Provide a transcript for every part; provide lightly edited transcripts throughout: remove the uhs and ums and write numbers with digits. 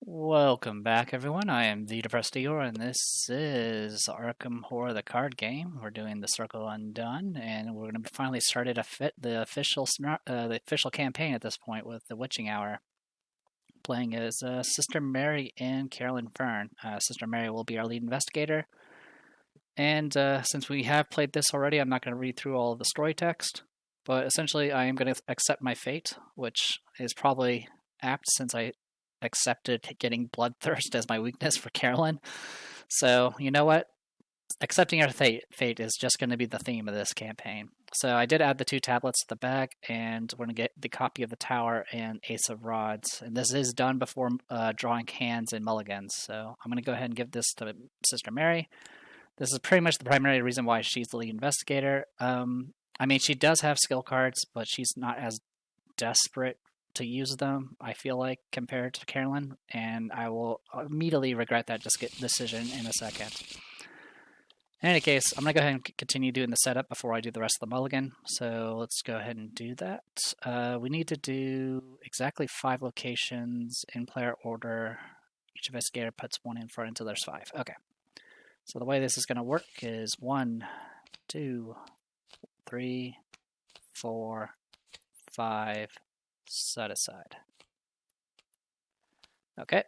Welcome back, everyone. I am the Depressed Eeyore, and this is Arkham Horror, the card game. We're doing the Circle Undone, and we're going to finally started the official campaign at this point with the Witching Hour, playing as Sister Mary and Carolyn Fern. Sister Mary will be our lead investigator, and since we have played this already, I'm not going to read through all of the story text, but essentially, I am going to accept my fate, which is probably apt since I accepted getting bloodthirst as my weakness for Carolyn. So, you know what? Accepting our fate is just going to be the theme of this campaign. So I did add the 2 tablets to the bag, and we're going to get the copy of the Tower and Ace of Rods. And this is done before drawing hands and mulligans. So I'm going to go ahead and give this to Sister Mary. This is pretty much the primary reason why she's the lead investigator. I mean, she does have skill cards, but she's not as desperate to use them, I feel like, compared to Carolyn, and I will immediately regret that decision in a second. In any case, I'm going to go ahead and continue doing the setup before I do the rest of the mulligan, so let's go ahead and do that. We need to do exactly 5 locations in player order. Each investigator puts 1 in front until there's 5. Okay. So the way this is going to work is 1, 2, 3, 4, 5, set aside. Okay,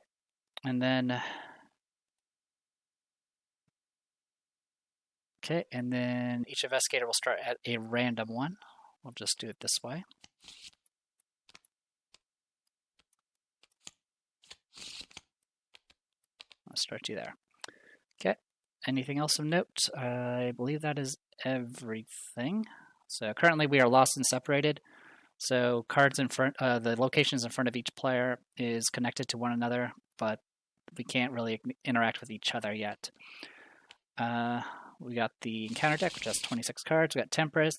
and then each investigator will start at a random one. We'll just do it this way. I'll start you there. Okay, anything else of note? I believe that is everything. So currently we are lost and separated. So cards in front, the locations in front of each player is connected to one another, but we can't really interact with each other yet. We got the encounter deck, which has 26 cards. We got Temperance,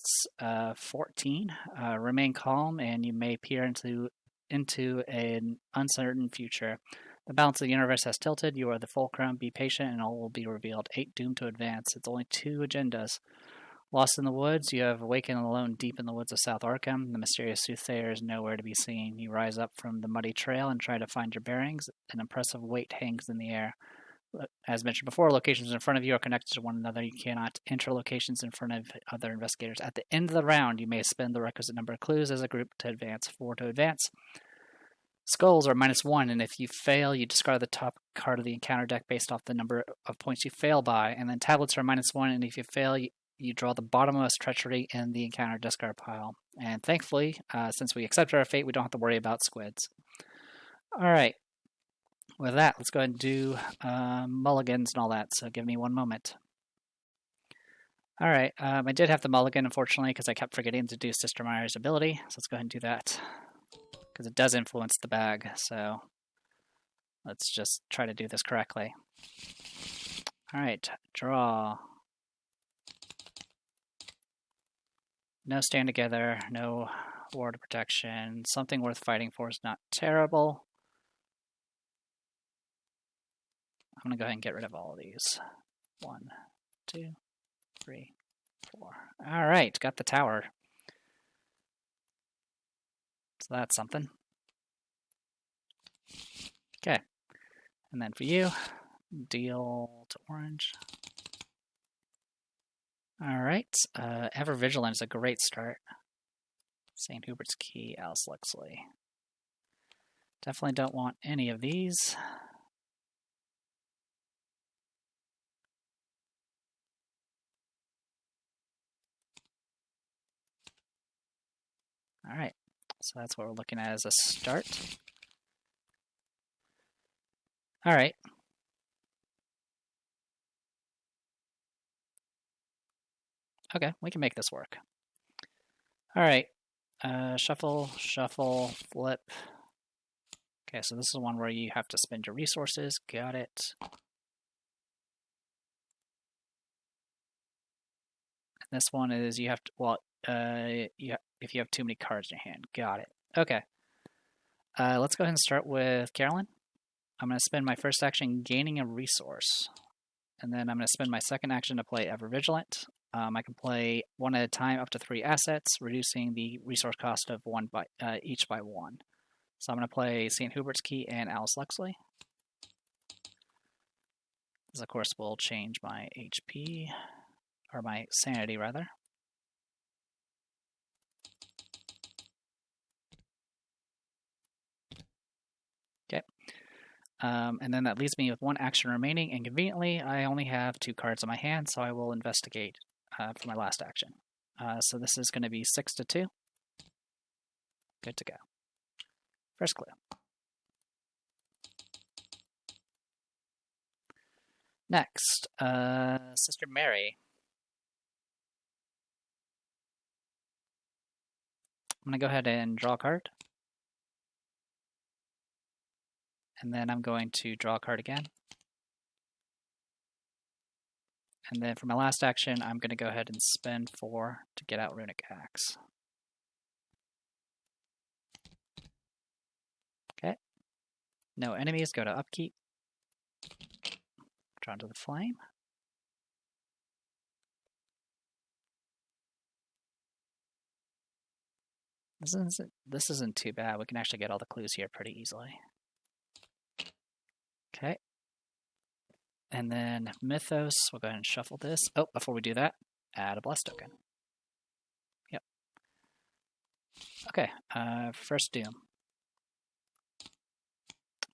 14. Remain calm, and you may peer into an uncertain future. The balance of the universe has tilted. You are the fulcrum. Be patient, and all will be revealed. 8 doomed to advance. It's only 2 agendas. Lost in the woods, you have awakened alone deep in the woods of South Arkham. The mysterious soothsayer is nowhere to be seen. You rise up from the muddy trail and try to find your bearings. An impressive weight hangs in the air. As mentioned before, locations in front of you are connected to one another. You cannot enter locations in front of other investigators. At the end of the round, you may spend the requisite number of clues as a group to advance. 4 to advance. Skulls are -1, and if you fail, you discard the top card of the encounter deck based off the number of points you fail by. And then tablets are -1, and if you fail, you draw the bottommost treachery in the encounter discard pile. And thankfully, since we accepted our fate, we don't have to worry about squids. Alright. With that, let's go ahead and do mulligans and all that, so give me 1 moment. Alright, I did have the mulligan, unfortunately, because I kept forgetting to do Sister Mary's ability, so let's go ahead and do that. Because it does influence the bag, so let's just try to do this correctly. Alright, draw. No stand together, no ward of protection. Something worth fighting for is not terrible. I'm going to go ahead and get rid of all of these. 1, 2, 3, 4. Alright, got the tower. So that's something. Okay. And then for you, deal to orange. Alright, Ever Vigilant is a great start. St. Hubert's Key, Alice Luxley. Definitely don't want any of these. Alright, so that's what we're looking at as a start. Alright. Okay, we can make this work. Alright, shuffle, shuffle, flip. Okay, so this is one where you have to spend your resources. Got it. And this one is you have to, well, if you have too many cards in your hand. Got it. Okay. Let's go ahead and start with Carolyn. I'm going to spend my first action gaining a resource. And then I'm going to spend my second action to play Ever Vigilant. I can play 1 at a time up to 3 assets, reducing the resource cost of each by 1. So I'm going to play St. Hubert's Key and Alice Luxley. This, of course, will change my HP, or my sanity, rather. Okay. And then that leaves me with one action remaining, and conveniently, I only have 2 cards in my hand, so I will investigate for my last action. So this is going to be 6 to 2. Good to go. First clue. Next, Sister Mary. I'm going to go ahead and draw a card. And then I'm going to draw a card again. And then for my last action, I'm going to go ahead and spend 4 to get out Runic Axe. Okay. No enemies, go to upkeep. Drawn to the flame. This isn't too bad. We can actually get all the clues here pretty easily. Okay. And then Mythos, we'll go ahead and shuffle this. Oh, before we do that, add a bless token. Yep. Okay, first Doom.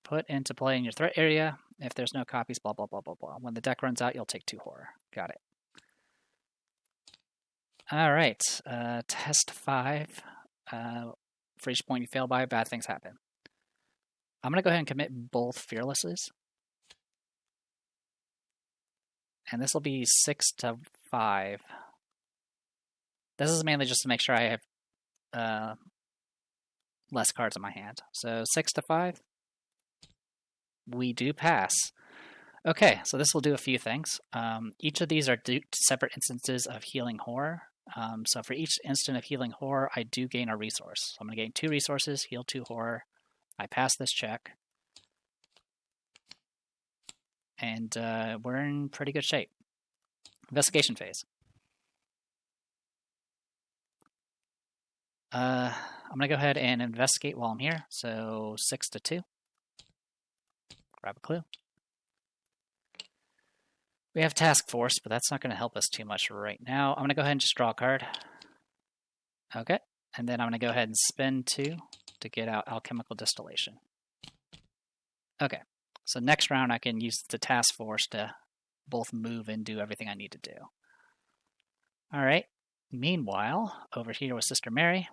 Put into play in your threat area. If there's no copies, blah, blah, blah, blah, blah. When the deck runs out, you'll take 2 horror. Got it. All right, test 5. For each point you fail by, bad things happen. I'm going to go ahead and commit both Fearlesses. And this will be 6 to 5. This is mainly just to make sure I have less cards in my hand. So 6 to 5. We do pass. Okay, so this will do a few things. Each of these are separate instances of healing horror. So for each instant of healing horror, I do gain a resource. So I'm going to gain 2 resources, heal 2 horror. I pass this check. And we're in pretty good shape. Investigation phase. I'm going to go ahead and investigate while I'm here. So 6 to 2. Grab a clue. We have Task Force, but that's not going to help us too much right now. I'm going to go ahead and just draw a card. Okay. And then I'm going to go ahead and spend 2 to get out Alchemical Distillation. Okay. So next round I can use the Task Force to both move and do everything I need to do. Alright. Meanwhile, over here with Sister Mary.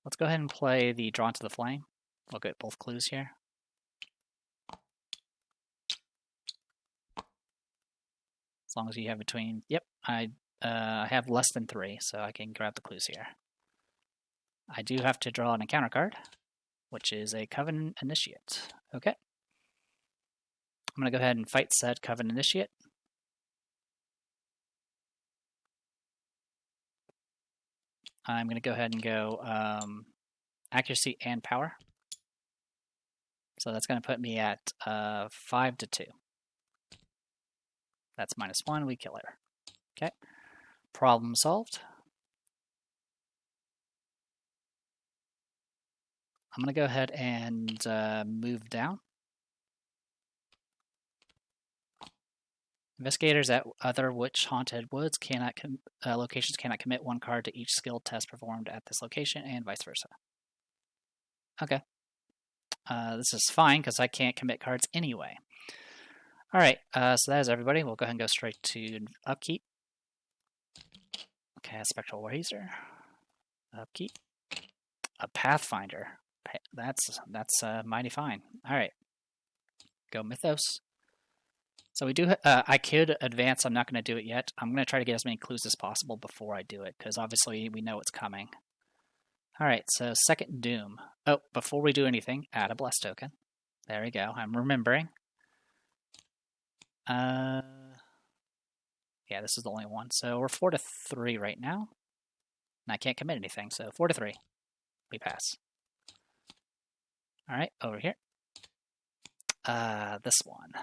Let's go ahead and play the Drawn to the Flame. We'll get both clues here. As long as you have between... Yep, I have less than 3, so I can grab the clues here. I do have to draw an encounter card, which is a Coven Initiate. Okay. I'm going to go ahead and fight said Coven Initiate. I'm going to go ahead and go accuracy and power. So that's going to put me at 5 to 2. That's -1, we kill her. Okay. Problem solved. I'm going to go ahead and move down. Investigators at other witch-haunted woods locations cannot commit 1 card to each skill test performed at this location, and vice versa. Okay. This is fine, because I can't commit cards anyway. Alright, so that is everybody. We'll go ahead and go straight to upkeep. Okay, Spectral Razor. Upkeep. A Pathfinder. That's mighty fine. Alright. Go Mythos. So we do, I could advance, I'm not going to do it yet. I'm going to try to get as many clues as possible before I do it, because obviously we know it's coming. Alright, so second Doom. Oh, before we do anything, add a Bless token. There we go, I'm remembering. Yeah, this is the only one. So we're 4 to 3 right now. And I can't commit anything, so 4 to 3. We pass. Alright, over here. This one.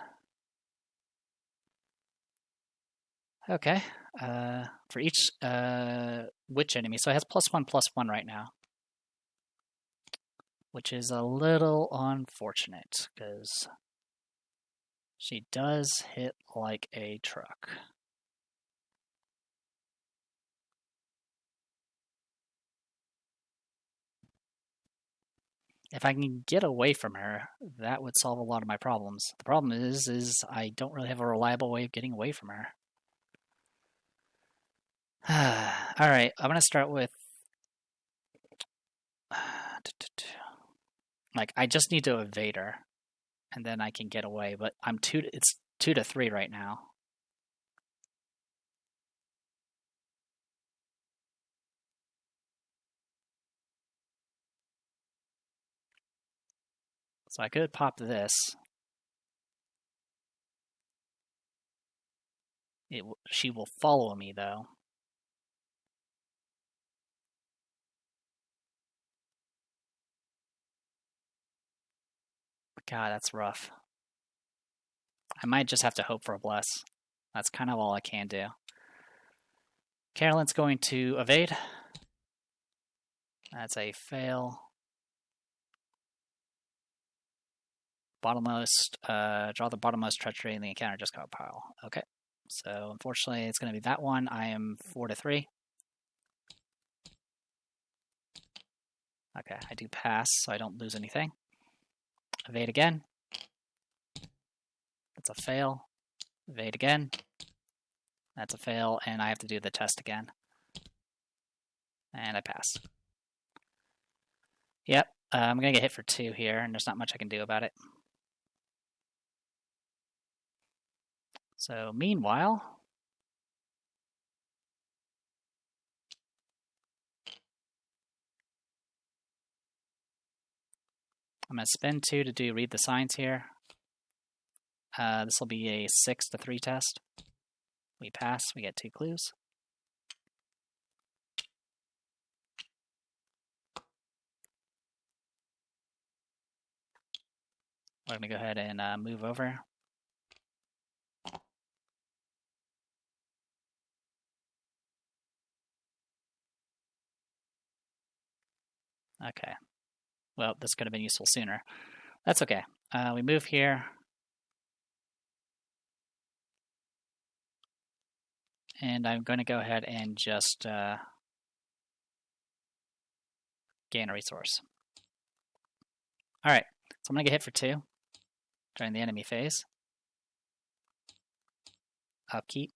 Okay, for each witch enemy, so it has +1/+1 right now. which is a little unfortunate because she does hit like a truck. If I can get away from her, that would solve a lot of my problems. The problem is I don't really have a reliable way of getting away from her. Alright, I'm going to start with... Like, I just need to evade her, and then I can get away, but it's 2 to 3 right now. So I could pop this. She will follow me, though. God, that's rough. I might just have to hope for a bless. That's kind of all I can do. Carolyn's going to evade. That's a fail. Bottommost, draw the bottommost treachery in the encounter discard pile. Okay, so unfortunately it's going to be that one. I am 4 to 3. Okay, I do pass, so I don't lose anything. Evade again. That's a fail. Evade again. That's a fail, and I have to do the test again. And I pass. Yep, I'm going to get hit for 2 here, and there's not much I can do about it. So, meanwhile... I'm going to spend 2 to do read the signs here. This will be a 6 to 3 test. We pass, we get 2 clues. We're going to go ahead and move over. Okay. Well, this could have been useful sooner. That's okay. We move here. And I'm going to go ahead and just gain a resource. Alright, so I'm going to get hit for 2 during the enemy phase. Upkeep.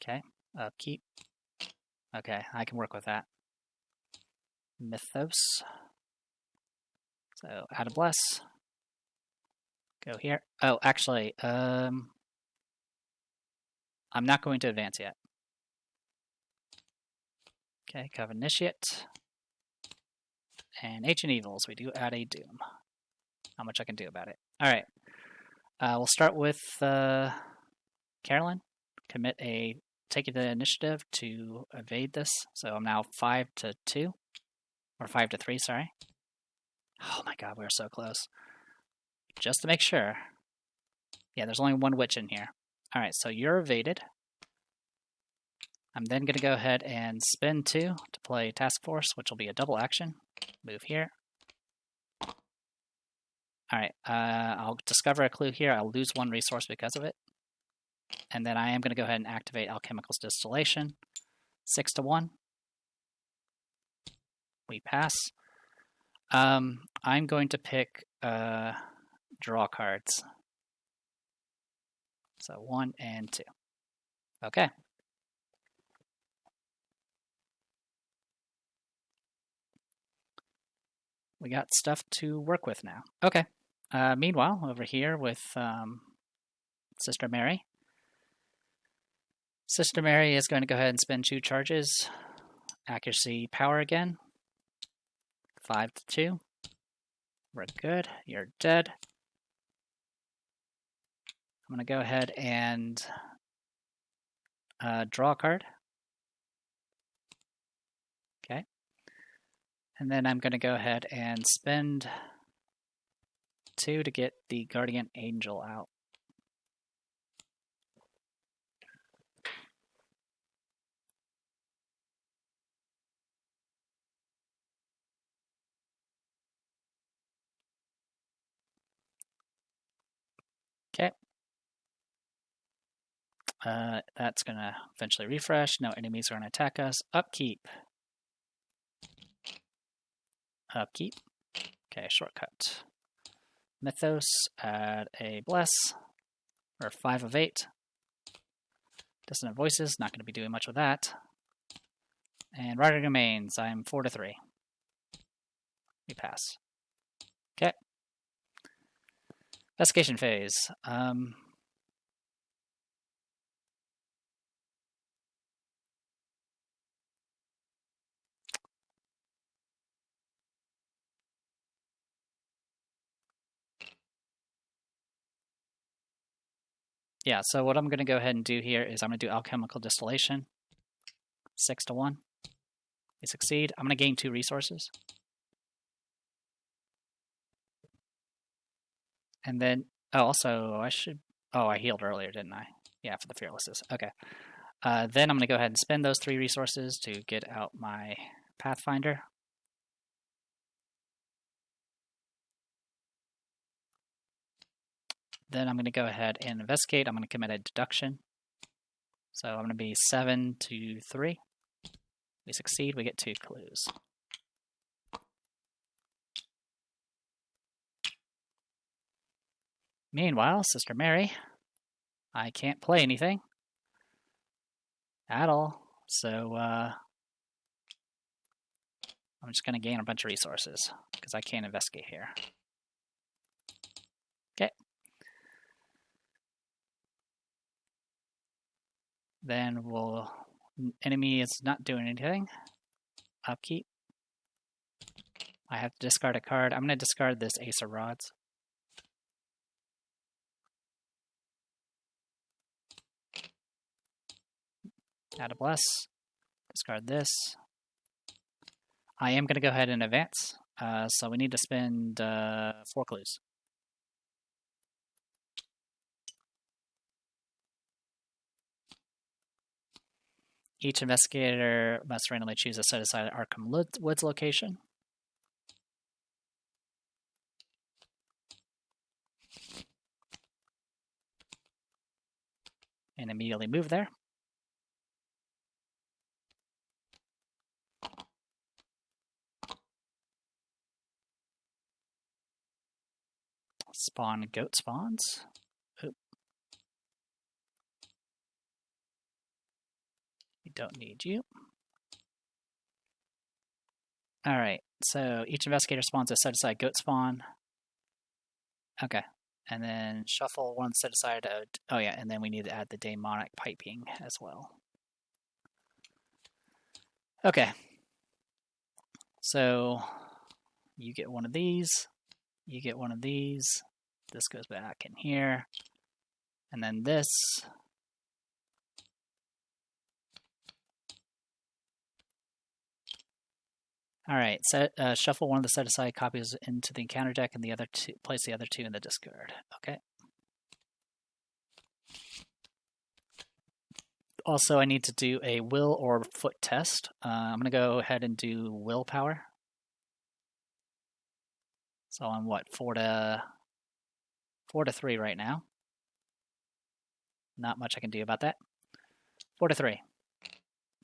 Okay, upkeep. Okay, I can work with that. Mythos. So, add a bless. Go here. Oh, actually, I'm not going to advance yet. Okay, Coven Initiate. And Ancient Evils, we do add a Doom. Not much I can do about it. Alright, we'll start with Carolyn. Take the initiative to evade this. So I'm now 5 to 2. Or 5 to 3, sorry. Oh my god, we're so close. Just to make sure. Yeah, there's only 1 witch in here. Alright, so you're evaded. I'm then going to go ahead and spend 2 to play Task Force, which will be a double action. Move here. Alright, I'll discover a clue here. I'll lose 1 resource because of it. And then I am going to go ahead and activate Alchemical's Distillation. 6 to 1. We pass. I'm going to pick draw cards. So 1 and 2. Okay. We got stuff to work with now. Okay. Meanwhile, over here with Sister Mary. Sister Mary is going to go ahead and spend 2 charges. Accuracy power again. 5 to 2. We're good. You're dead. I'm going to go ahead and draw a card. Okay. And then I'm going to go ahead and spend 2 to get the Guardian Angel out. That's going to eventually refresh. No enemies are going to attack us. Upkeep. Upkeep. Okay, shortcut. Mythos, add a bless, or 5 of 8. Dissonant Voices, not going to be doing much with that. And Rider Domains, I'm 4 to 3. We pass. Okay. Investigation phase. Yeah, so what I'm going to go ahead and do here is I'm going to do alchemical distillation. 6 to 1. We succeed. I'm going to gain 2 resources. And then, oh, also, I healed earlier, didn't I? Yeah, for the Fearlesses. Okay. Then I'm going to go ahead and spend those 3 resources to get out my Pathfinder. Then I'm going to go ahead and investigate. I'm going to commit a deduction. So I'm going to be 7 to 3. We succeed. We get 2 clues. Meanwhile, Sister Mary, I can't play anything at all. So I'm just going to gain a bunch of resources because I can't investigate here. Okay. Then enemy is not doing anything. Upkeep. I have to discard a card. I'm going to discard this Ace of Rods. Add a bless. Discard this. I am going to go ahead and advance. So we need to spend 4 clues. Each investigator must randomly choose a set-aside Arkham Woods location. And immediately move there. Spawn goat spawns. Oop. We don't need you. Alright, so each investigator spawns a set-aside goat spawn. Okay, and then shuffle one set-aside. Oh yeah, and then we need to add the demonic piping as well. Okay, so you get one of these. You get one of these. This goes back in here. And then this. Alright, shuffle one of the set-aside copies into the encounter deck and the other two, place the other 2 in the discard. Okay. Also, I need to do a will or foot test. I'm going to go ahead and do willpower. So I'm what, 4 to 3 right now. Not much I can do about that. 4 to 3.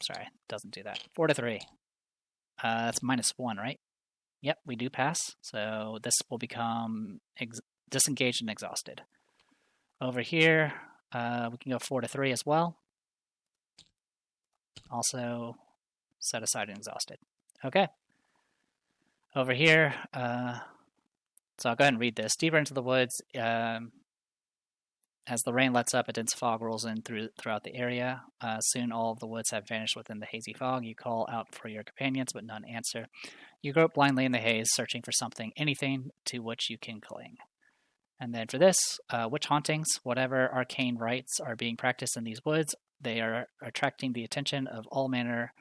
Sorry, it doesn't do that. 4 to 3. That's -1, right? Yep, we do pass. So this will become disengaged and exhausted. Over here, we can go 4 to 3 as well. Also, set aside and exhausted. Okay. Over here, so I'll go ahead and read this. Deeper into the woods, as the rain lets up, a dense fog rolls in throughout the area. Soon all of the woods have vanished within the hazy fog. You call out for your companions, but none answer. You grope blindly in the haze, searching for something, anything to which you can cling. And then for this, witch hauntings, whatever arcane rites are being practiced in these woods, they are attracting the attention of all manner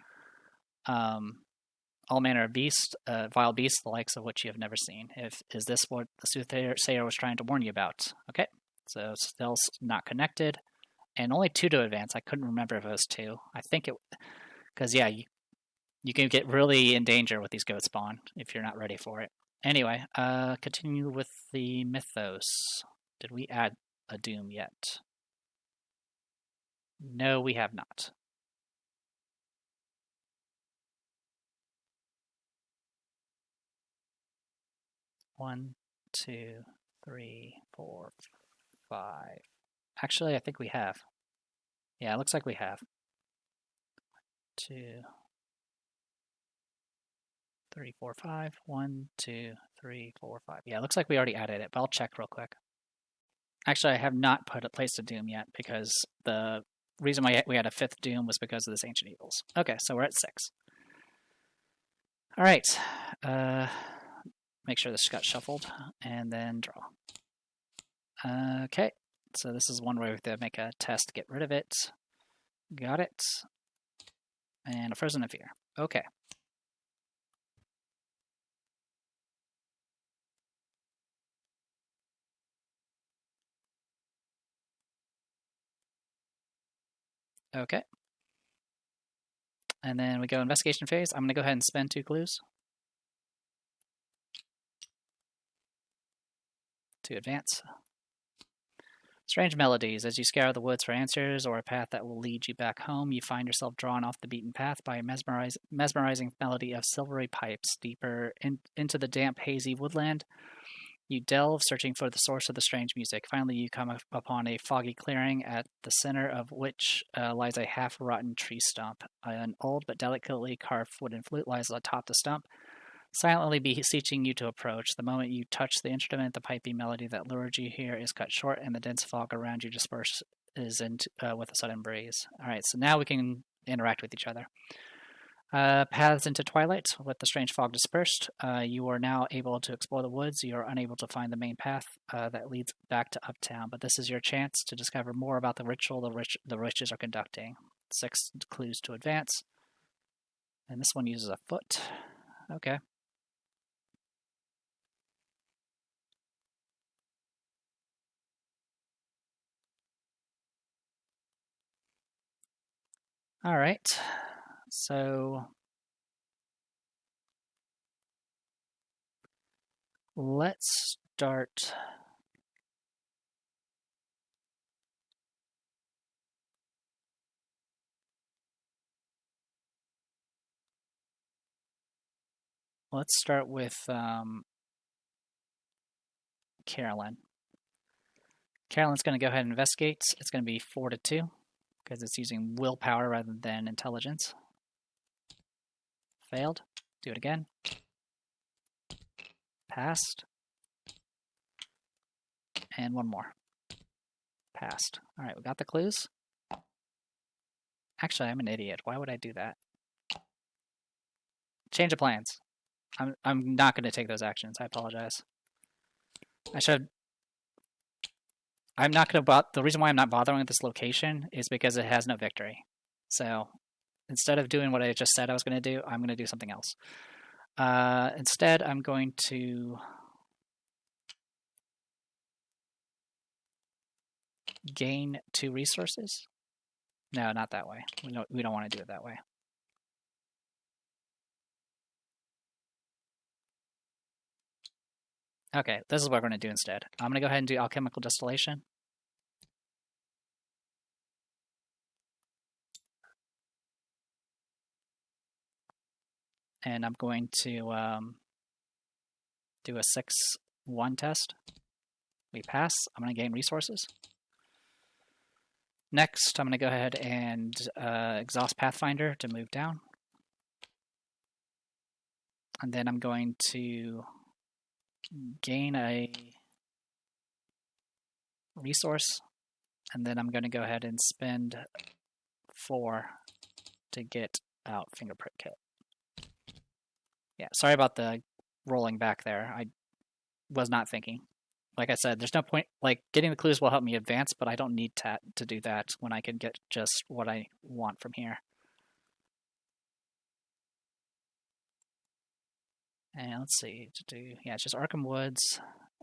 of beasts, vile beasts, the likes of which you have never seen. Is this what the soothsayer was trying to warn you about? Okay. So still not connected, and only 2 to advance. I couldn't remember if it was 2. I think it, because yeah, you can get really in danger with these goat spawn if you're not ready for it. Anyway, continue with the mythos. Did we add a doom yet? No, we have not. One, two, three, four, five. Actually, I think we have. Yeah, it looks like we have. 2, 3, 4, 5. 1, 2, 3, 4, 5. Yeah, it looks like we already added it, but I'll check real quick. Actually, I have not placed a Doom yet because the reason why we had a 5th Doom was because of this Ancient Evils. Okay, so we're at 6. All right. Make sure this got shuffled and then draw. Okay, so this is one where we have to make a test to get rid of it. Got it. And a Frozen of Fear. Okay. Okay. And then we go investigation phase. I'm going to go ahead and spend 2 clues to advance. Strange melodies. As you scour the woods for answers or a path that will lead you back home, you find yourself drawn off the beaten path by a mesmerizing melody of silvery pipes. Deeper into the damp, hazy woodland, you delve, searching for the source of the strange music. Finally, you come upon a foggy clearing, at the center of which lies a half-rotten tree stump. An old but delicately carved wooden flute lies atop the stump, silently beseeching you to approach. The moment you touch the instrument, the pipey melody that lured you here is cut short, and the dense fog around you disperses with a sudden breeze. All right, so now we can interact with each other. Paths into twilight. With the strange fog dispersed, you are now able to explore the woods. You are unable to find the main path that leads back to Uptown, but this is your chance to discover more about the ritual the witches are conducting. 6 clues to advance. And this one uses a foot. Okay. All right. So let's start. Let's start with Carolyn. Carolyn's going to go ahead and investigate. It's going to be 4 to 2 because it's using willpower rather than intelligence. Failed. Do it again. Passed. And one more. Passed. All right, we got the clues. Actually, I'm an idiot. Why would I do that? Change of plans. I'm not going to take those actions. I apologize. I should. I'm not going to. The reason why I'm not bothering with this location is because it has no victory. So instead of doing what I just said I was going to do, I'm going to do something else. Instead, I'm going to gain 2 resources. No, not that way. We don't want to do it that way. Okay, this is what we're going to do instead. I'm going to go ahead and do alchemical distillation. And I'm going to do a 6-1 test. We pass. I'm going to gain resources. Next, I'm going to go ahead and exhaust Pathfinder to move down. And then I'm going to gain a resource. And then I'm going to go ahead and spend 4 to get out Fingerprint Kit. Yeah, sorry about the rolling back there. I was not thinking. Like I said, there's no point. Like, getting the clues will help me advance, but I don't need to do that when I can get just what I want from here. And let's see, yeah, it's just Arkham Woods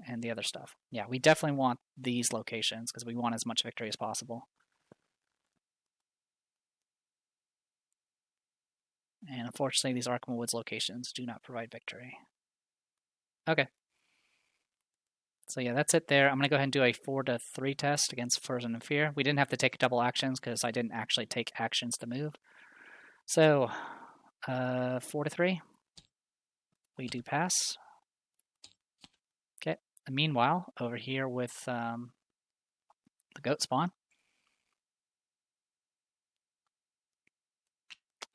and the other stuff. Yeah, we definitely want these locations because we want as much victory as possible. And unfortunately, these Arkham Woods locations do not provide victory. Okay. So yeah, that's it there. I'm going to go ahead and do a 4 to 3 test against Frozen in Fear. We didn't have to take double actions because I didn't actually take actions to move. So 4 to 3. We do pass. Okay. And meanwhile, over here with the goat spawn,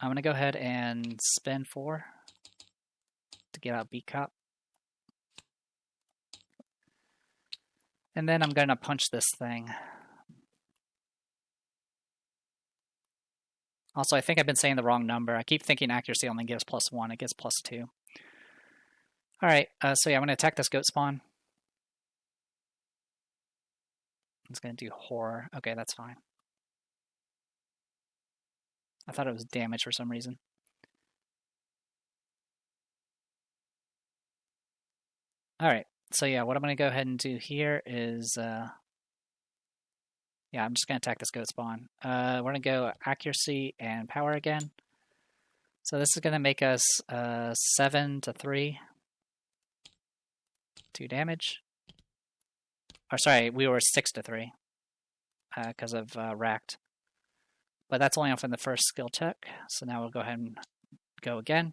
I'm going to go ahead and spin 4 to get out Beat Cop. And then I'm going to punch this thing. Also, I think I've been saying the wrong number. I keep thinking accuracy only gives +1. It gives +2. Alright, so yeah, I'm going to attack this goat spawn. It's going to do horror. Okay, that's fine. I thought it was damage for some reason. Alright, so yeah, what I'm going to go ahead and do here is... yeah, I'm just going to attack this goat spawn. We're going to go accuracy and power again. So this is going to make us 7 to 3. 2 damage. Or sorry, we were 6 to 3 because of racked. But that's only from the first skill check. So now we'll go ahead and go again.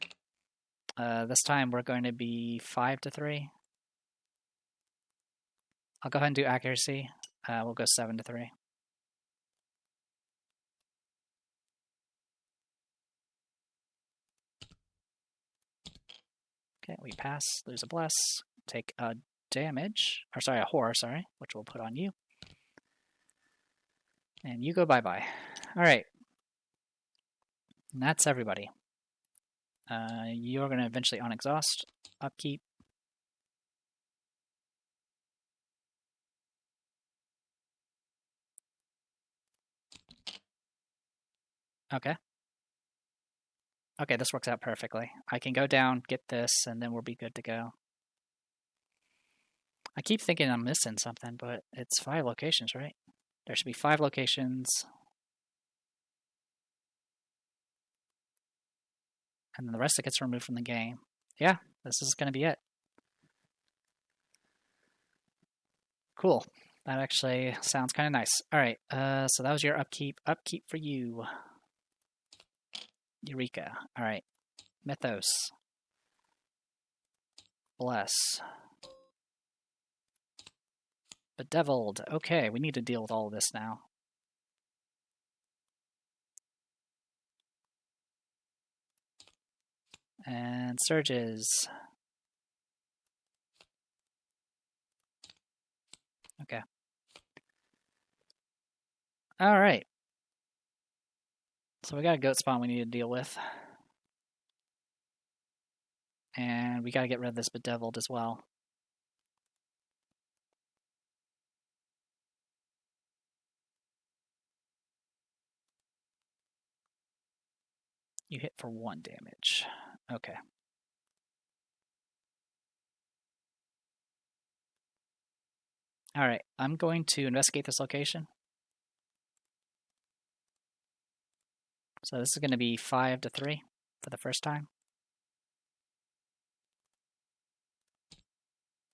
This time we're going to be 5 to 3. I'll go ahead and do accuracy. We'll go 7 to 3. Okay, we pass, lose a bless, take a damage, or sorry, a horror, sorry, which we'll put on you. And you go bye-bye. Alright. And that's everybody. You're going to eventually unexhaust, upkeep. Okay. Okay, this works out perfectly. I can go down, get this, and then we'll be good to go. I keep thinking I'm missing something, but it's 5 locations, right? There should be 5 locations. And then the rest of it gets removed from the game. Yeah, this is going to be it. Cool. That actually sounds kind of nice. Alright, so that was your upkeep. Upkeep for you. Eureka. Alright. Mythos. Bless. Bedeviled. Okay, we need to deal with all of this now. And surges. Okay. Alright. So we got a goat spawn we need to deal with. And we gotta get rid of this bedeviled as well. You hit for 1 damage. Okay. Alright, I'm going to investigate this location. So this is going to be 5 to 3 for the first time.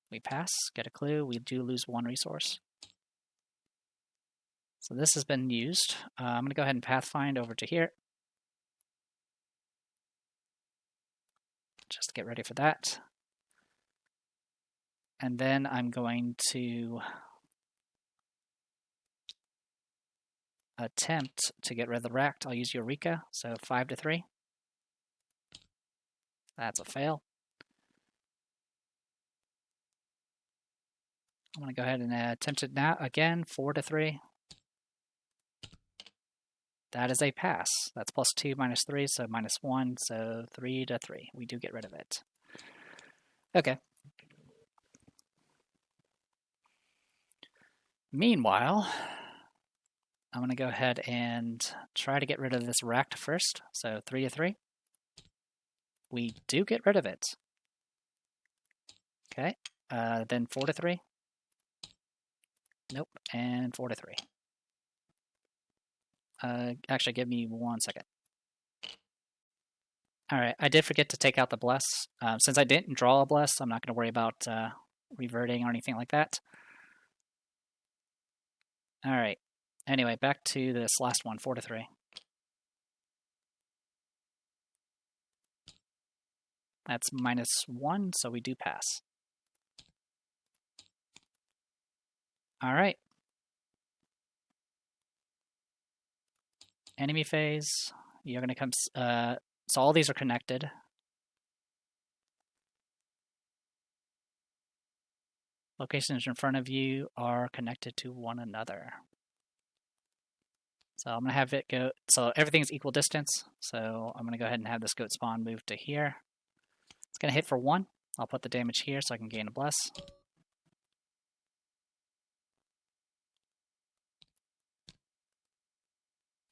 We pass, get a clue. We do lose 1 resource. So this has been used. I'm going to go ahead and pathfind over to here. Just to get ready for that. And then I'm going to attempt to get rid of the racked. I'll use Eureka, so 5 to 3. That's a fail. I'm going to go ahead and attempt it now again, 4 to 3. That is a pass. That's +2 -3, so -1, so 3 to 3. We do get rid of it. Okay. Meanwhile, I'm going to go ahead and try to get rid of this racked first. So 3 to 3. We do get rid of it. Okay. Then 4 to 3. Nope. And 4 to 3. Actually, give me 1 second. Alright, I did forget to take out the bless. Since I didn't draw a bless, I'm not going to worry about reverting or anything like that. All right. Anyway, back to this last one, 4-3. That's -1, so we do pass. All right. Enemy phase. You're going to come... so all these are connected. Locations in front of you are connected to one another. So I'm going to have it go... So everything's equal distance. So I'm going to go ahead and have this goat spawn move to here. It's going to hit for 1. I'll put the damage here so I can gain a bless.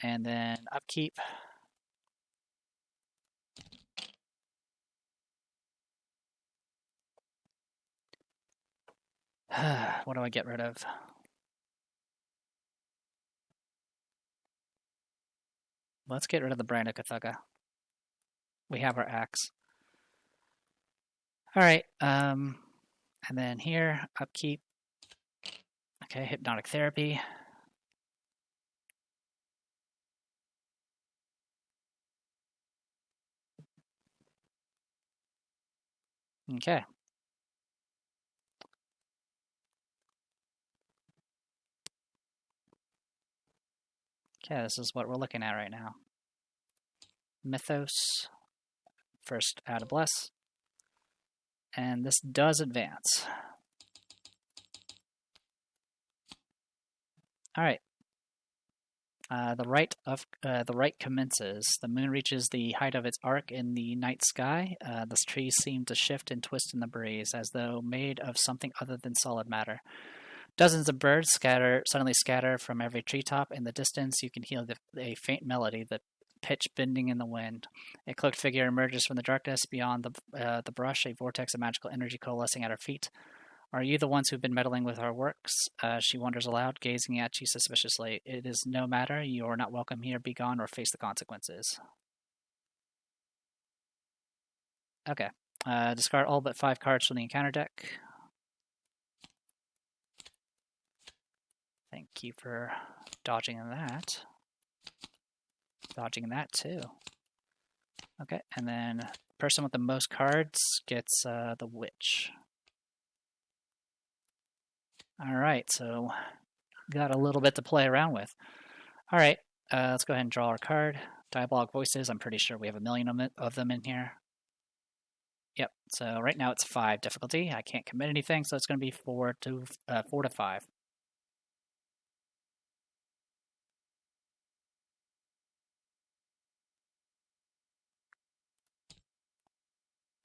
And then upkeep. What do I get rid of? Let's get rid of the Brandakathaga. We have our axe. Alright, and then here, upkeep. Okay, hypnotic therapy. Okay. Okay, this is what we're looking at right now. Mythos. First, add a bless. And this does advance. Alright. The right commences. The moon reaches the height of its arc in the night sky. The trees seem to shift and twist in the breeze, as though made of something other than solid matter. Dozens of birds suddenly scatter from every treetop. In the distance, you can hear a faint melody, the pitch bending in the wind. A cloaked figure emerges from the darkness beyond the brush, a vortex of magical energy coalescing at her feet. Are you the ones who've been meddling with our works? She wonders aloud, gazing at you suspiciously. It is no matter. You are not welcome here. Be gone or face the consequences. Okay. Discard all but 5 cards from the encounter deck. Thank you for dodging that. Dodging that too. Okay, and then person with the most cards gets the witch. Alright, so got a little bit to play around with. Alright, let's go ahead and draw our card. Diabolic Voices, I'm pretty sure we have a million of them in here. Yep, so right now it's 5 difficulty. I can't commit anything, so it's going to be 4 to 5.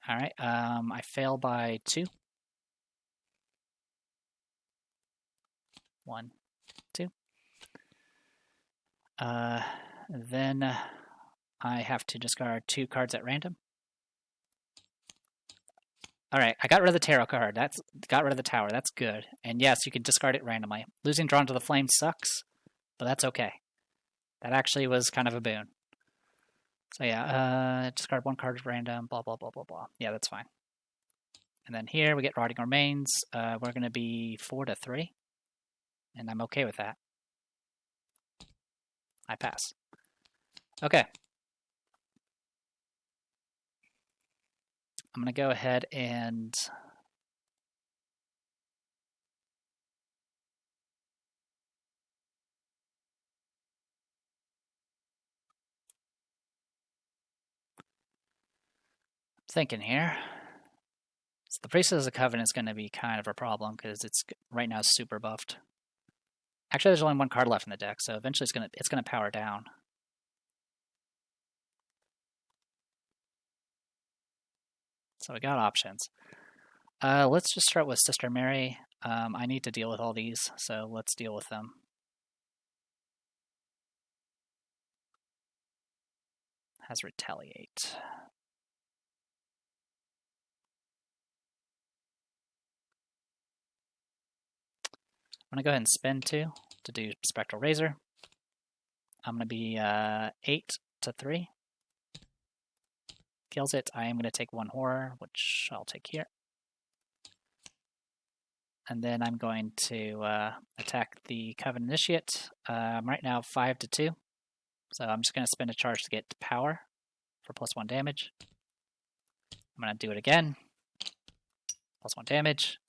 Alright, I fail by 2. 1, 2. Then I have to discard 2 cards at random. Alright, I got rid of the tarot card. Got rid of the tower. That's good. And yes, you can discard it randomly. Losing Drawn to the Flame sucks, but that's okay. That actually was kind of a boon. So yeah, discard 1 card at random, blah, blah, blah, blah, blah. Yeah, that's fine. And then here we get Rotting Remains. We're going to be 4 to 3. And I'm okay with that. I pass. Okay. I'm going to go ahead and thinking here. So the Priestess of the Covenant is going to be kind of a problem because it's right now super buffed. Actually, there's only 1 card left in the deck, so eventually it's gonna power down. So we got options. Let's just start with Sister Mary. I need to deal with all these, so let's deal with them. Has Retaliate. I'm going to go ahead and spend 2 to do Spectral Razor. I'm going to be 8 to 3. Kills it. I am going to take 1 Horror, which I'll take here. and then I'm going to attack the Coven Initiate. I'm right now 5-2, so I'm just going to spend a charge to get power for +1 damage. I'm going to do it again. +1 damage.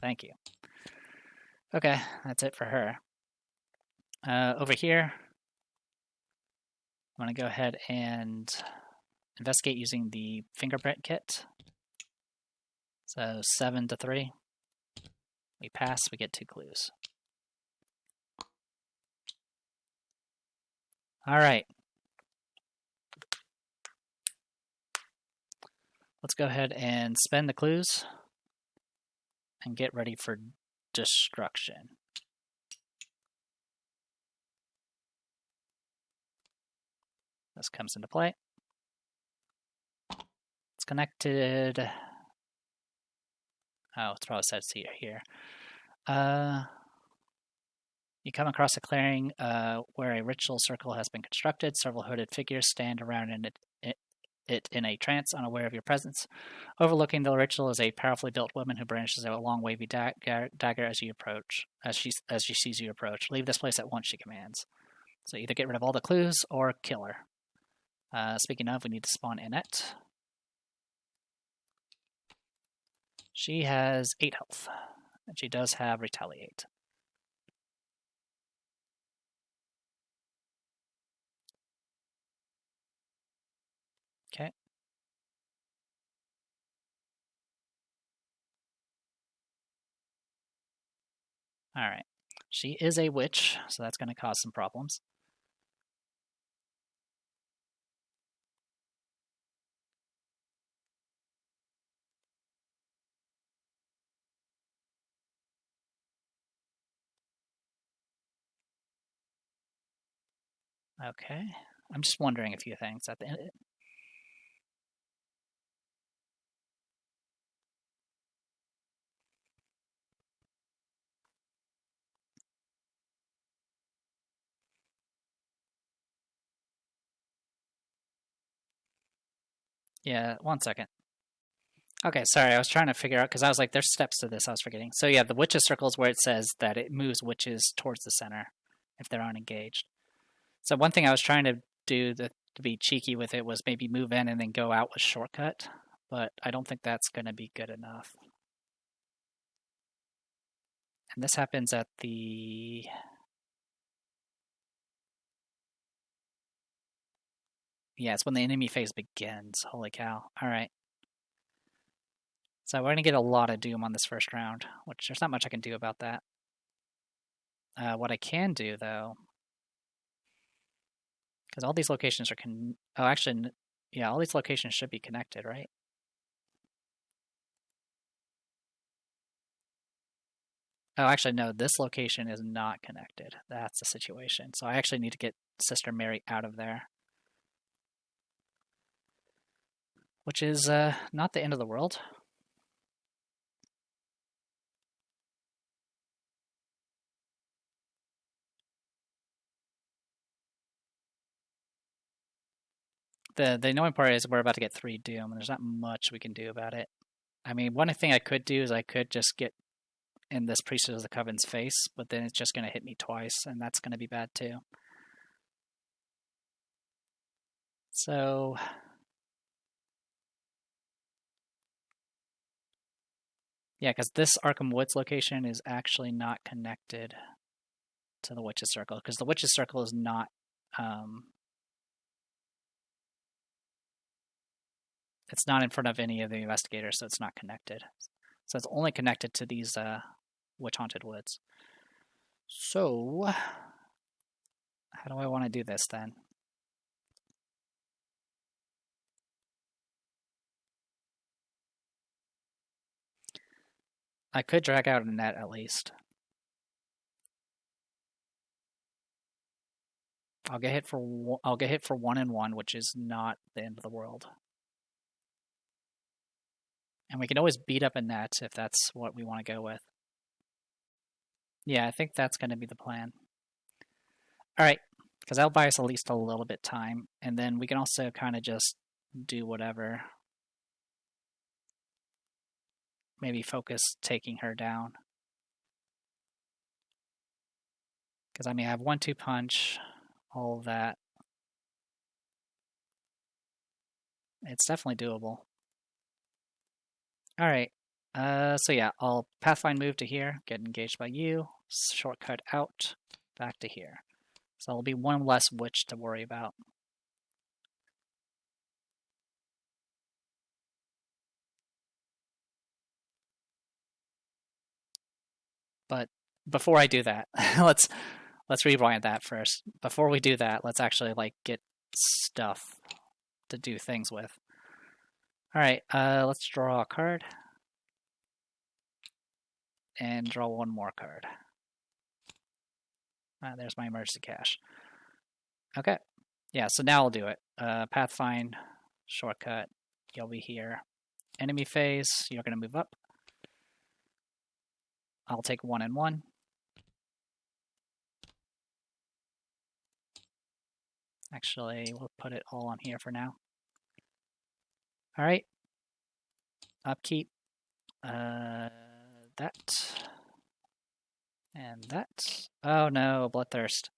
Thank you. Okay, that's it for her. Over here, I'm going to go ahead and investigate using the fingerprint kit. So 7-3. We pass, we get 2 clues. Alright. Let's go ahead and spend the clues and get ready for destruction. This comes into play. It's connected. Oh, it's probably said here. You come across a clearing where a ritual circle has been constructed. Several hooded figures stand around in it in a trance, unaware of your presence. Overlooking the ritual is a powerfully built woman who brandishes a long, wavy dagger as you approach. As she sees you approach, leave this place at once. She commands. So either get rid of all the clues or kill her. Speaking of, we need to spawn in it. She has 8 health, and she does have Retaliate. Okay. Alright. She is a witch, so that's going to cause some problems. Okay. I'm just wondering a few things at the end. Yeah, 1 second. Okay, sorry, I was trying to figure out, because I was like, there's steps to this, I was forgetting. So yeah, the witches circle is where it says that it moves witches towards the center if they're unengaged. So one thing I was trying to do to be cheeky with it was maybe move in and then go out with shortcut, but I don't think that's going to be good enough. And this happens at the... Yeah, it's when the enemy phase begins. Holy cow. Alright. So we're going to get a lot of Doom on this first round, which there's not much I can do about that. What I can do, though, because all these locations are oh, actually, yeah, all these locations should be connected, right? Oh, actually, no, this location is not connected. That's the situation. So I actually need to get Sister Mary out of there. Which is not the end of the world. The annoying part is we're about to get 3 Doom, and there's not much we can do about it. I mean, one thing I could do is I could just get in this Priestess of the Coven's face, but then it's just going to hit me twice, and that's going to be bad too. So... yeah, because this Arkham Woods location is actually not connected to the Witch's Circle, because the Witch's Circle is not... it's not in front of any of the investigators, so it's not connected. So it's only connected to these witch-haunted woods. So, how do I want to do this then? I could drag out a net at least. I'll get hit for 1-1, which is not the end of the world. And we can always beat up a net if that's what we want to go with. Yeah, I think that's going to be the plan. Alright, because that'll buy us at least a little bit time, and then we can also kind of just do whatever. Maybe focus taking her down. Because I mean, I have 1-2 punch, all of that. It's definitely doable. All right. So yeah, I'll Pathfind move to here, get engaged by you, shortcut out, back to here. So it'll be one less witch to worry about. But before I do that, let's rewind that first. Before we do that, let's actually like get stuff to do things with. All right, let's draw a card and draw one more card. There's my emergency cache. Okay, yeah, so now I'll do it. Pathfind, shortcut, you'll be here. Enemy phase, you're going to move up. I'll take 1 and 1. Actually, we'll put it all on here for now. All right. Upkeep. That. And that. Oh no, Bloodthirst.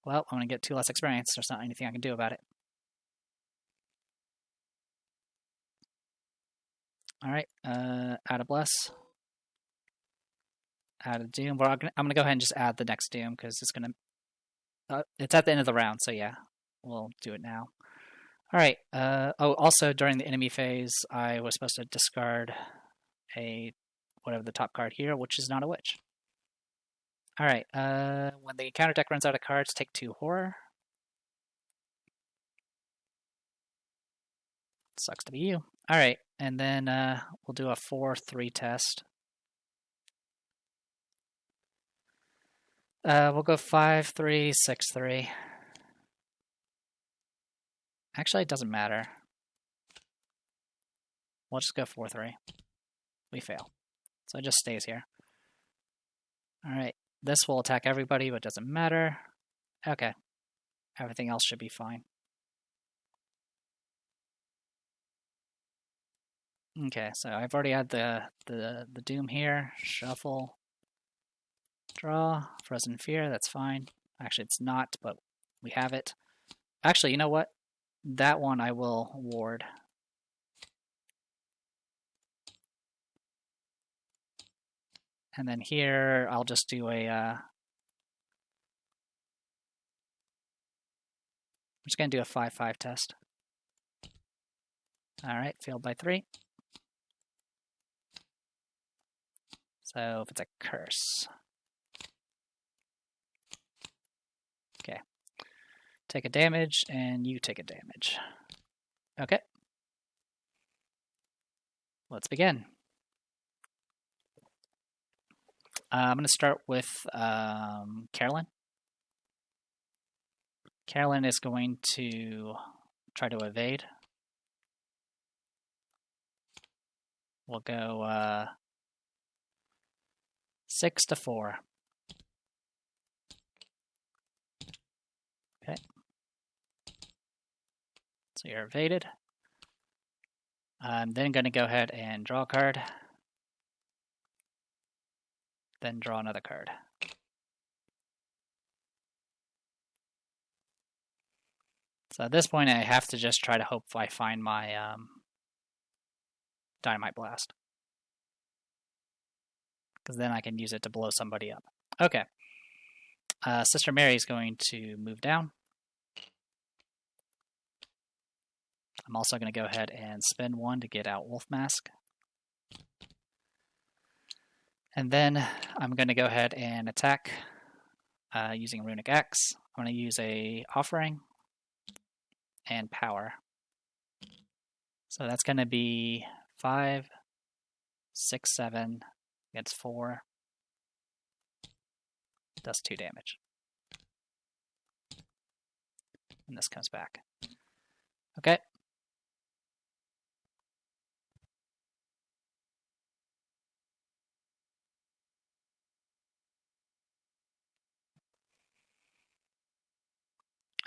Well, I'm going to get 2 less experience. There's not anything I can do about it. All right. Add a Bless. Add a Doom. I'm going to go ahead and just add the next Doom because it's going to... it's at the end of the round, so yeah. We'll do it now. All right. Oh, also during the enemy phase, I was supposed to discard whatever the top card here, which is not a witch. All right. When the counter deck runs out of cards, take 2 horror. Sucks to be you. All right, and then we'll do a 4-3 test. We'll go 5-3, 6-3. Actually, it doesn't matter. We'll just go 4-3. We fail. So it just stays here. All right. This will attack everybody, but it doesn't matter. Okay. Everything else should be fine. Okay, so I've already had the Doom here. Shuffle. Draw. Frozen Fear, that's fine. Actually, it's not, but we have it. Actually, you know what? That one I will ward. And then here, I'll just do a... I'm just going to do a 5-5 test. Alright, failed by 3. So if it's a curse. Okay. Take a damage, and you take a damage. Okay. Let's begin. I'm going to start with Carolyn. Carolyn is going to try to evade. We'll go 6-4. Okay. So you're evaded. I'm then going to go ahead and draw a card. Then draw another card. So at this point, I have to just try to hope I find my Dynamite Blast. Because then I can use it to blow somebody up. Okay. Sister Mary is going to move down. I'm also going to go ahead and spend 1 to get out Wolf Mask. And then I'm going to go ahead and attack using Runic Axe. I'm going to use a Offering and Power. So that's going to be 5, 6, 7 against 4. Does 2 damage. And this comes back. Okay.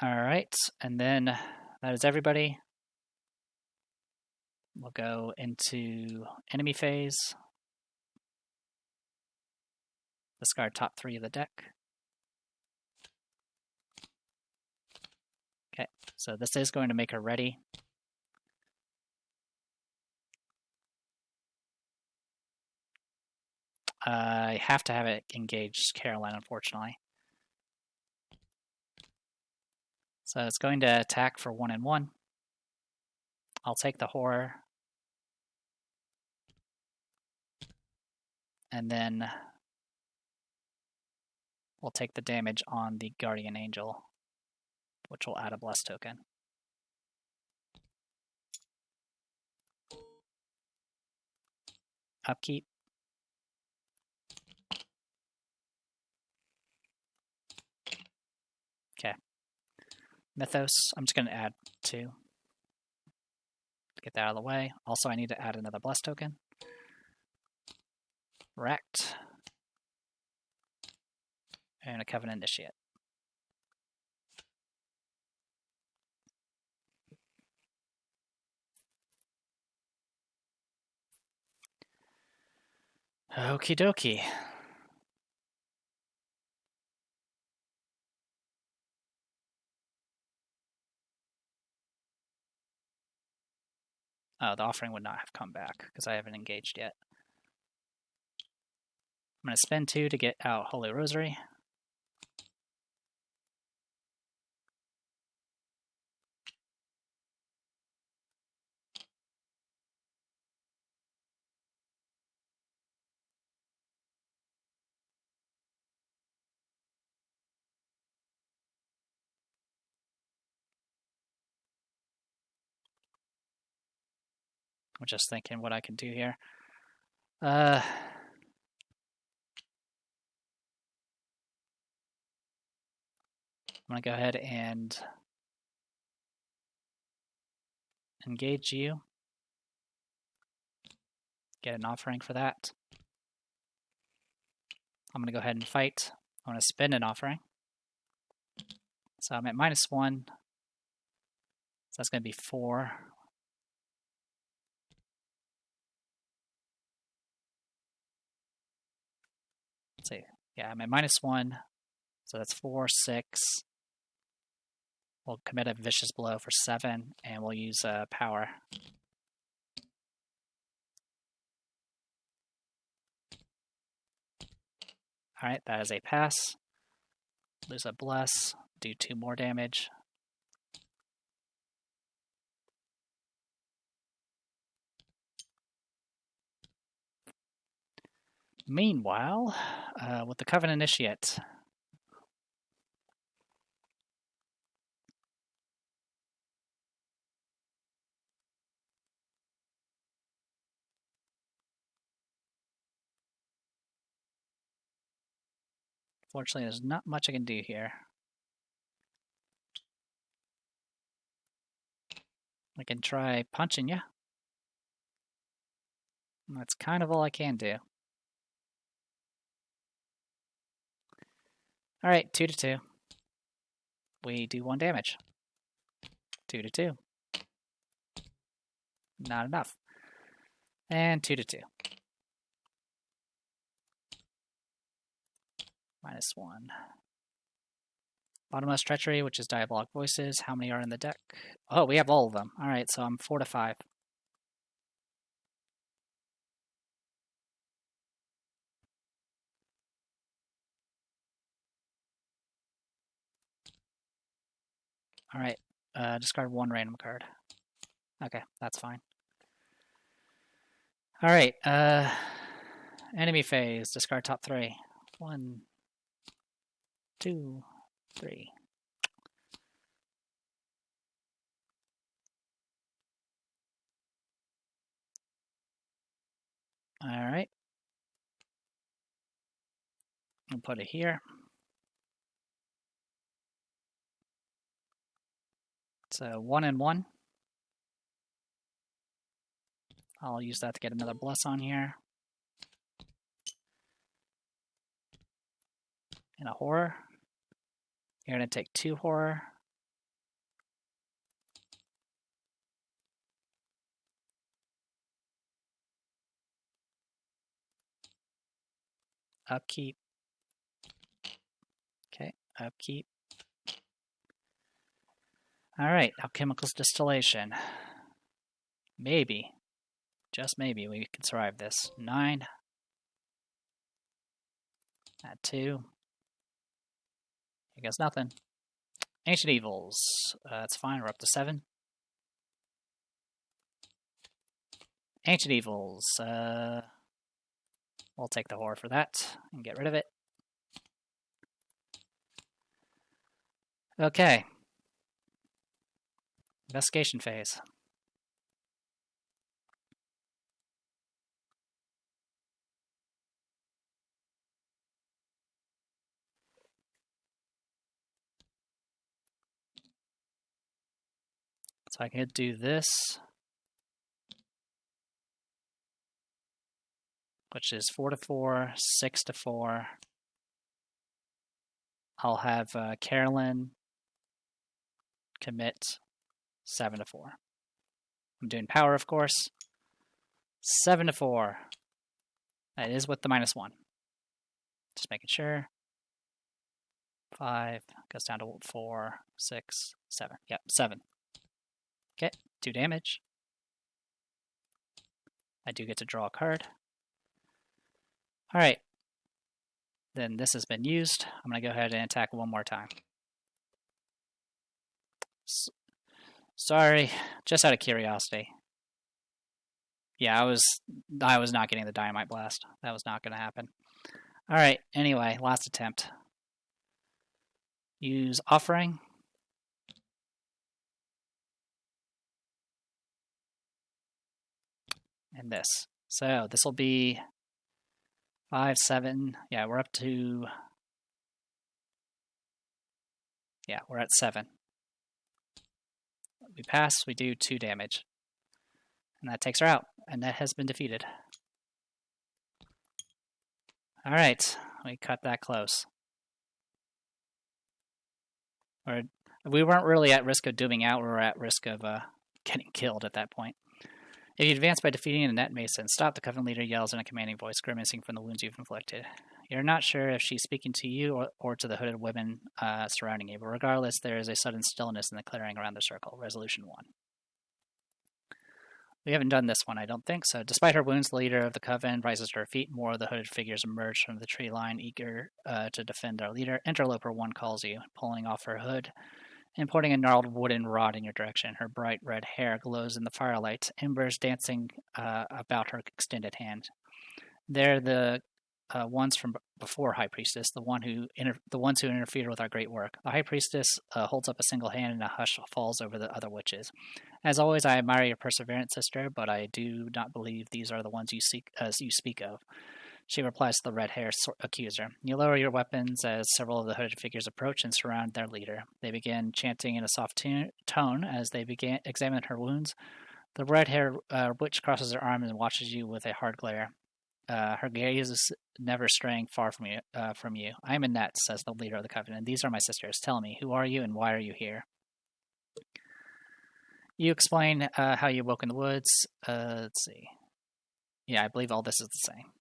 Alright, and then that is everybody. We'll go into enemy phase. Discard top 3 of the deck. Okay, so this is going to make her ready. I have to have it engaged Caroline, unfortunately. So it's going to attack for 1 and 1. I'll take the horror. And then we'll take the damage on the Guardian Angel, which will add a bless token. Upkeep. Okay. Mythos, I'm just going to add 2. Get that out of the way. Also, I need to add another bless token. Wrecked. And a Covenant Initiate. Okie dokie. Oh, the offering would not have come back because I haven't engaged yet. I'm going to spend 2 to get out Holy Rosary. I'm just thinking what I can do here. I'm going to go ahead and engage you. Get an offering for that. I'm going to go ahead and fight. I'm going to spend an offering. So I'm at -1. So that's going to be 4. Let's see. Yeah, I'm at -1. So that's 4, 6. We'll commit a Vicious Blow for 7, and we'll use power. Alright, that is a pass. Lose a bless. Do 2 more damage. Meanwhile, with the Covenant Initiate, fortunately, there's not much I can do here. I can try punching you. That's kind of all I can do. Alright, 2 to 2. We do 1 damage. 2 to 2. Not enough. And 2 to 2. -1. Bottomless Treachery, which is Diabolic Voices. How many are in the deck? Oh, we have all of them. Alright, so I'm 4 to 5. Alright, discard 1 random card. Okay, that's fine. Alright, enemy phase. Discard top 3. 1, 2, 3. Alright. I'll put it here. So 1 and 1. I'll use that to get another bless on here. And a horror. You're going to take 2 horror. Upkeep. Upkeep. Alright, alchemicals distillation. Maybe, just maybe, we can survive this. 9. Add 2. I guess nothing. Ancient Evils. That's fine, we're up to 7. Ancient Evils. We'll take the horror for that and get rid of it. Okay. Investigation phase. So I can do this, which is 4 to 4, 6 to 4. I'll have Carolyn commit 7 to 4. I'm doing power, of course. 7 to 4. That is with the -1. Just making sure. 5 goes down to 4, 6, 7. Yep, 7. Okay, 2 damage. I do get to draw a card. Alright. Then this has been used. I'm going to go ahead and attack one more time. Sorry, just out of curiosity. Yeah, I was not getting the dynamite blast. That was not going to happen. Alright, anyway, last attempt. Use offering. And this. So this will be 5, 7. Yeah, we're up to... Yeah, we're at 7. We pass, we do 2 damage. And that takes her out. And that has been defeated. Alright, we cut that close. We weren't really at risk of dooming out, we were at risk of getting killed at that point. If you advance by defeating a net mason, stop, the Covenant leader yells in a commanding voice, grimacing from the wounds you've inflicted. You're not sure if she's speaking to you or to the hooded women surrounding you, but regardless, there is a sudden stillness in the clearing around the circle. Resolution 1. We haven't done this one, I don't think, so despite her wounds, the leader of the Coven rises to her feet. More of the hooded figures emerge from the tree line, eager to defend their leader. Interloper 1 calls you, pulling off her hood and pointing a gnarled wooden rod in your direction. Her bright red hair glows in the firelight, embers dancing about her extended hand. They're the ones from before High Priestess, the ones who interfered with our great work. The High Priestess holds up a single hand, and a hush falls over the other witches. As always, I admire your perseverance, sister, but I do not believe these are the ones you speak of. She replies to the red-haired accuser. You lower your weapons as several of the hooded figures approach and surround their leader. They begin chanting in a soft tone as they examine her wounds. The red-haired witch crosses her arms and watches you with a hard glare. Her gaze is never straying far from you. I am Annette, says the leader of the Covenant. These are my sisters. Tell me, who are you and why are you here? You explain how you woke in the woods. Let's see. Yeah, I believe all this is the same.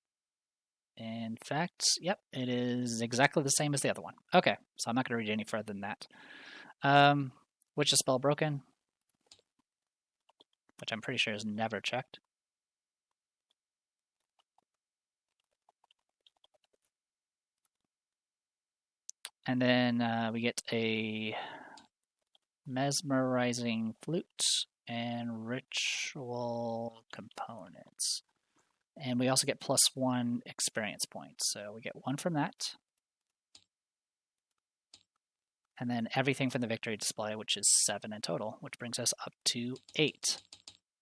In fact, yep, it is exactly the same as the other one. Okay, so I'm not going to read any further than that. Witch's spell broken, which I'm pretty sure is never checked. And then we get a mesmerizing flute and ritual components. And we also get +1 experience points. So we get 1 from that. And then everything from the victory display, which is 7 in total, which brings us up to 8.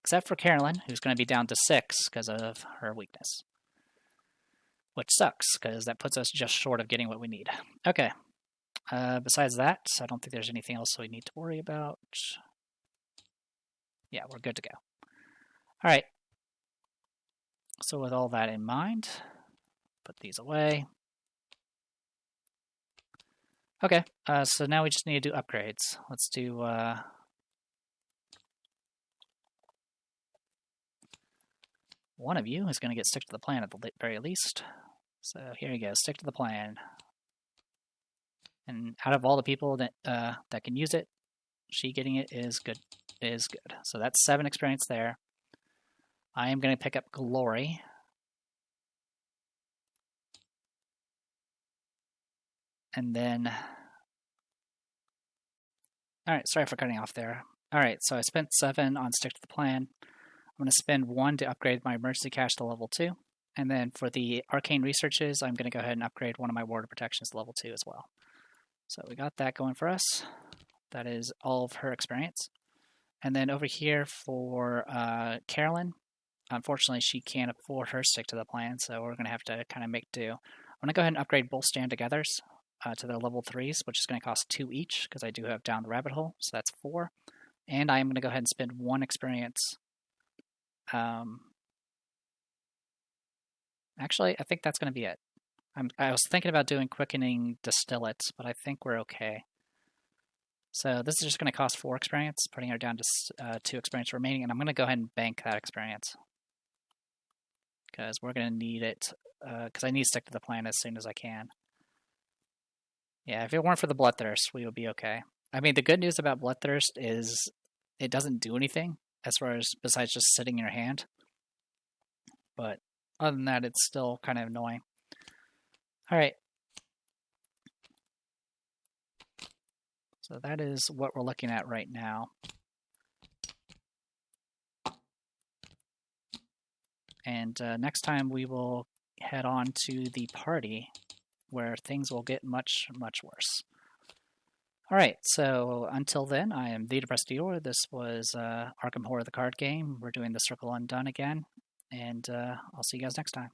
Except for Carolyn, who's going to be down to 6 because of her weakness. Which sucks, because that puts us just short of getting what we need. Okay. Besides that, I don't think there's anything else we need to worry about. Yeah, we're good to go. All right. So with all that in mind, put these away. Okay, so now we just need to do upgrades. Let's do one of you is going to get stick to the plan at the very least. So here you go, stick to the plan. And out of all the people that that can use it, she getting it is good. So that's 7 experience there. I am going to pick up Glory. And then, all right, sorry for cutting off there. All right, so I spent 7 on Stick to the Plan. I'm going to spend 1 to upgrade my Emergency Cache to level 2. And then for the Arcane Researches, I'm going to go ahead and upgrade one of my Ward of Protections to level 2 as well. So we got that going for us. That is all of her experience. And then over here for Carolyn, unfortunately she can't afford her Stick to the Plan, so we're going to have to kind of make do. I'm going to go ahead and upgrade both Stand Togethers to their level 3s, which is going to cost 2 each, because I do have Down the Rabbit Hole, so that's 4. And I am going to go ahead and spend 1 experience. Actually, I think that's going to be it. I was thinking about doing Quickening Distillates, but I think we're okay. So this is just going to cost 4 experience, putting her down to 2 experience remaining, and I'm going to go ahead and bank that experience. Because we're going to need it, because I need to stick to the plan as soon as I can. Yeah, if it weren't for the Bloodthirst, we would be okay. I mean, the good news about Bloodthirst is it doesn't do anything, as far as besides just sitting in your hand. But other than that, it's still kind of annoying. Alright. So that is what we're looking at right now. And next time we will head on to the party, where things will get much, much worse. Alright, so until then, I am the Depressed Dior. This was Arkham Horror the card game. We're doing the Circle Undone again, and I'll see you guys next time.